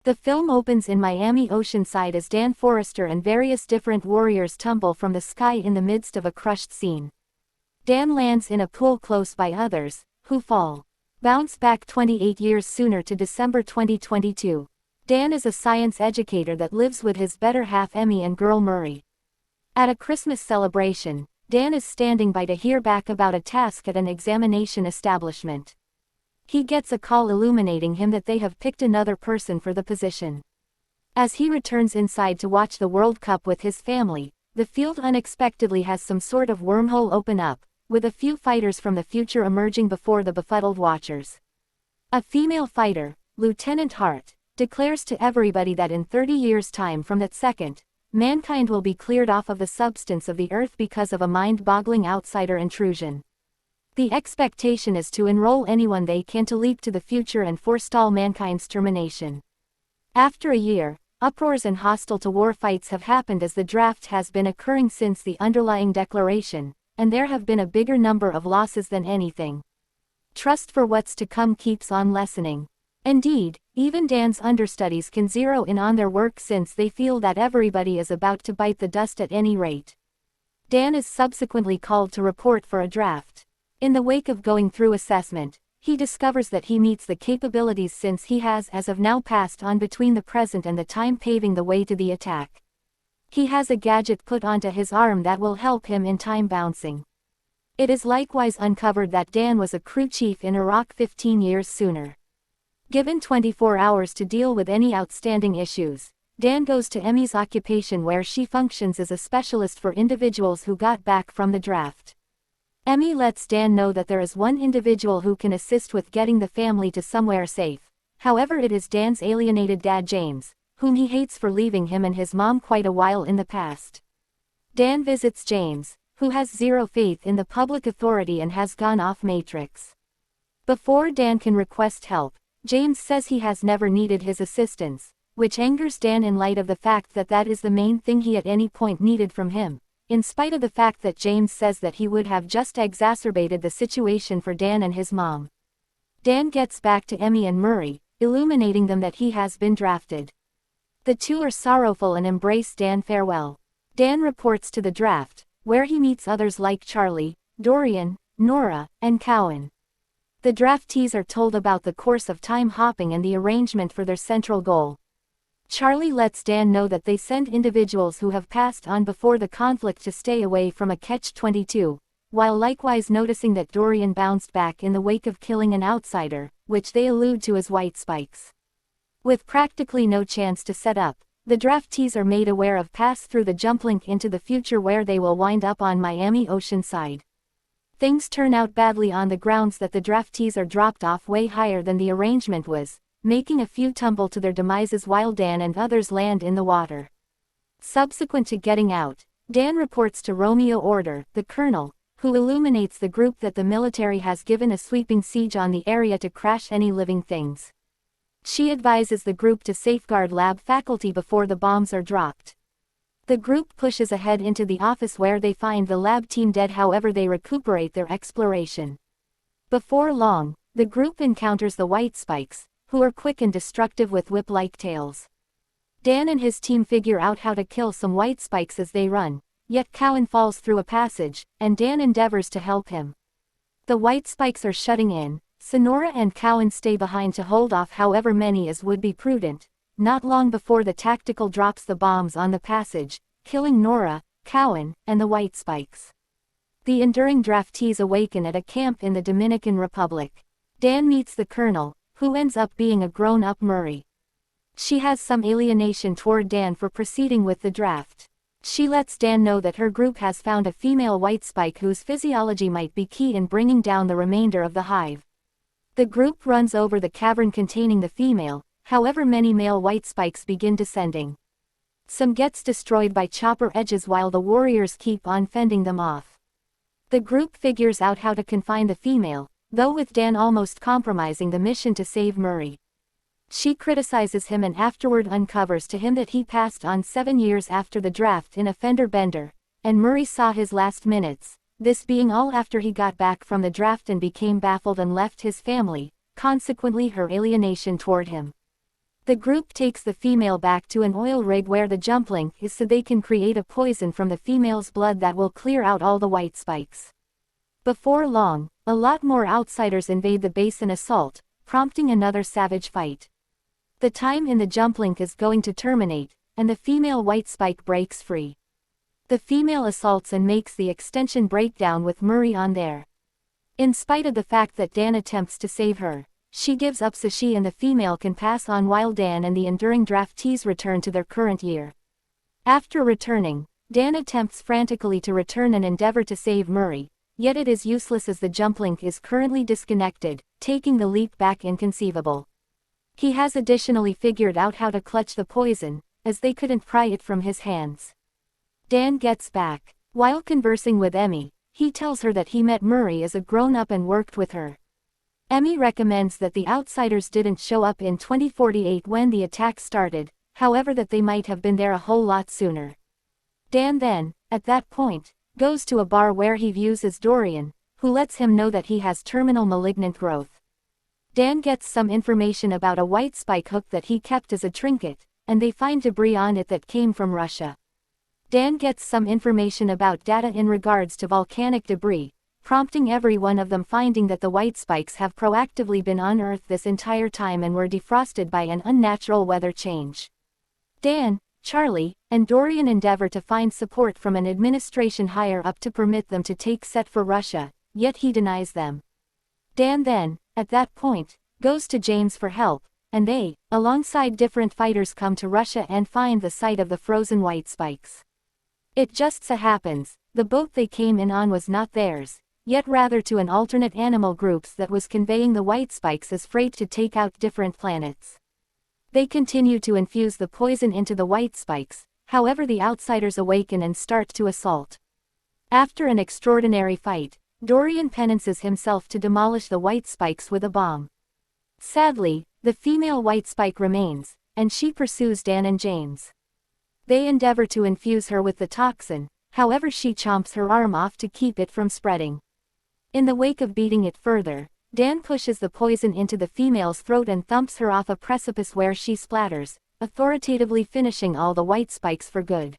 The film opens in Miami Oceanside as Dan Forrester and various different warriors tumble from the sky in the midst of a crushed scene. Dan lands in a pool close by others, who fall. Bounce back 28 years sooner to December 2022. Dan is a science educator that lives with his better half Emmy and girl Murray. At a Christmas celebration, Dan is standing by to hear back about a task at an examination establishment. He gets a call illuminating him that they have picked another person for the position. As he returns inside to watch the World Cup with his family, the field unexpectedly has some sort of wormhole open up, with a few fighters from the future emerging before the befuddled watchers. A female fighter, Lieutenant Hart, declares to everybody that in 30 years' time from that second, mankind will be cleared off of the substance of the earth because of a mind-boggling outsider intrusion. The expectation is to enroll anyone they can to leap to the future and forestall mankind's termination. After a year, uproars and hostile-to-war fights have happened as the draft has been occurring since the underlying declaration, and there have been a bigger number of losses than anything. Trust for what's to come keeps on lessening. Indeed, even Dan's understudies can zero in on their work since they feel that everybody is about to bite the dust at any rate. Dan is subsequently called to report for a draft. In the wake of going through assessment, he discovers that he meets the capabilities since he has as of now passed on between the present and the time paving the way to the attack. He has a gadget put onto his arm that will help him in time bouncing. It is likewise uncovered that Dan was a crew chief in Iraq 15 years sooner. Given 24 hours to deal with any outstanding issues, Dan goes to Emmy's occupation where she functions as a specialist for individuals who got back from the draft. Emmy lets Dan know that there is one individual who can assist with getting the family to somewhere safe. However, it is Dan's alienated dad James, whom he hates for leaving him and his mom quite a while in the past. Dan visits James, who has zero faith in the public authority and has gone off matrix. Before Dan can request help, James says he has never needed his assistance, which angers Dan in light of the fact that that is the main thing he at any point needed from him, in spite of the fact that James says that he would have just exacerbated the situation for Dan and his mom. Dan gets back to Emmy and Murray, illuminating them that he has been drafted. The two are sorrowful and embrace Dan farewell. Dan reports to the draft, where he meets others like Charlie, Dorian, Nora, and Cowan. The draftees are told about the course of time hopping and the arrangement for their central goal. Charlie lets Dan know that they send individuals who have passed on before the conflict to stay away from a catch-22, while likewise noticing that Dorian bounced back in the wake of killing an outsider, which they allude to as white spikes. With practically no chance to set up, the draftees are made aware of pass through the jump link into the future where they will wind up on Miami Oceanside. Things turn out badly on the grounds that the draftees are dropped off way higher than the arrangement was, making a few tumble to their demises while Dan and others land in the water. Subsequent to getting out, Dan reports to Romeo Order, the colonel, who illuminates the group that the military has given a sweeping siege on the area to crash any living things. She advises the group to safeguard lab faculty before the bombs are dropped. The group pushes ahead into the office where they find the lab team dead, however they recuperate their exploration. Before long, the group encounters the white spikes, who are quick and destructive with whip-like tails. Dan and his team figure out how to kill some white spikes as they run, yet Cowan falls through a passage, and Dan endeavors to help him. The white spikes are shutting in, Sonora and Cowan stay behind to hold off however many as would be prudent. Not long before the tactical drops the bombs on the passage, killing Nora, Cowan, and the white spikes. The enduring draftees awaken at a camp in the Dominican Republic. Dan meets the colonel, who ends up being a grown-up Murray. She has some alienation toward Dan for proceeding with the draft. She lets Dan know that her group has found a female white spike whose physiology might be key in bringing down the remainder of the hive. The group runs over the cavern containing the female, however many male white spikes begin descending. Some gets destroyed by chopper edges while the warriors keep on fending them off. The group figures out how to confine the female, though with Dan almost compromising the mission to save Murray. She criticizes him and afterward uncovers to him that he passed on 7 years after the draft in a fender bender, and Murray saw his last minutes, this being all after he got back from the draft and became baffled and left his family, consequently her alienation toward him. The group takes the female back to an oil rig where the jump link is so they can create a poison from the female's blood that will clear out all the white spikes. Before long, a lot more outsiders invade the base and assault, prompting another savage fight. The time in the jump link is going to terminate, and the female white spike breaks free. The female assaults and makes the extension breakdown with Murray on there. In spite of the fact that Dan attempts to save her, she gives up so she and the female can pass on while Dan and the enduring draftees return to their current year. After returning, Dan attempts frantically to return and endeavor to save Murray, yet it is useless as the jump link is currently disconnected, taking the leap back inconceivable. He has additionally figured out how to clutch the poison, as they couldn't pry it from his hands. Dan gets back. While conversing with Emmy, he tells her that he met Murray as a grown-up and worked with her. Emmy recommends that the outsiders didn't show up in 2048 when the attack started, however that they might have been there a whole lot sooner. Dan then, at that point, goes to a bar where he views as Dorian, who lets him know that he has terminal malignant growth. Dan gets some information about a white spike hook that he kept as a trinket, and they find debris on it that came from Russia. Dan gets some information about data in regards to volcanic debris, prompting every one of them finding that the white spikes have proactively been on Earth this entire time and were defrosted by an unnatural weather change. Dan, Charlie, and Dorian endeavor to find support from an administration higher up to permit them to take set for Russia, yet he denies them. Dan then, at that point, goes to James for help, and they, alongside different fighters, come to Russia and find the site of the frozen white spikes. It just so happens, the boat they came in on was not theirs, yet rather to an alternate animal groups that was conveying the white spikes as freight to take out different planets. They continue to infuse the poison into the white spikes, however the outsiders awaken and start to assault. After an extraordinary fight, Dorian penances himself to demolish the white spikes with a bomb. Sadly, the female white spike remains, and she pursues Dan and James. They endeavor to infuse her with the toxin, however she chomps her arm off to keep it from spreading. In the wake of beating it further, Dan pushes the poison into the female's throat and thumps her off a precipice where she splatters, authoritatively finishing all the white spikes for good.